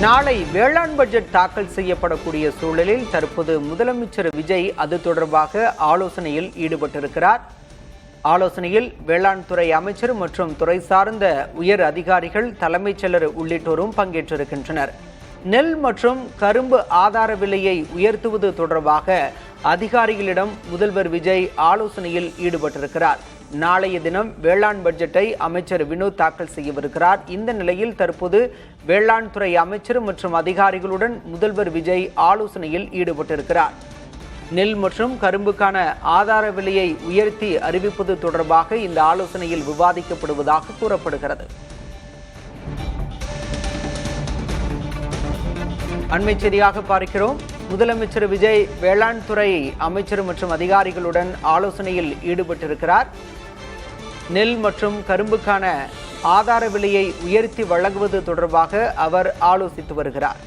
நாளை வேளாண் பட்ஜெட் தாக்கல் செய்யப்படக்கூடிய சூழலில் தற்போது முதலமைச்சர் விஜய் அது தொடர்பாக ஆலோசனையில் ஈடுபட்டிருக்கிறார். ஆலோசனையில் வேளாண் துறை அமைச்சர் மற்றும் துறை சார்ந்த உயர் அதிகாரிகள், தலைமைச் செயலர் உள்ளிட்டோரும் பங்கேற்றிருக்கின்றனர். நெல் மற்றும் கரும்பு ஆதார விலையை உயர்த்துவது தொடர்பாக அதிகாரிகளிடம் முதல்வர் விஜய் ஆலோசனையில் ஈடுபட்டிருக்கிறார். நாளைய தினம் வேளாண் பட்ஜெட்டை அமைச்சர் வினோத் தாக்கல் செய்யவிருக்கிறார். இந்த நிலையில் தற்போது வேளாண் துறை அமைச்சர் மற்றும் அதிகாரிகளுடன் முதல்வர் விஜய் ஆலோசனையில் ஈடுபட்டிருக்கிறார். நெல் மற்றும் கரும்புக்கான ஆதார விலையை உயர்த்தி அறிவிப்பது தொடர்பாக இந்த ஆலோசனையில் விவாதிக்கப்படுவதாக கூறப்படுகிறது. அண்மை செய்தியாக பார்க்கிறோம். முதலமைச்சர் விஜய் வேளாண் துறை அமைச்சர் மற்றும் அதிகாரிகளுடன் ஆலோசனையில் ஈடுபட்டிருக்கிறார். நெல் மற்றும் கரும்புக்கான ஆதார விலையை உயர்த்தி வழங்குவது தொடர்பாக அவர் ஆலோசித்து வருகிறார்.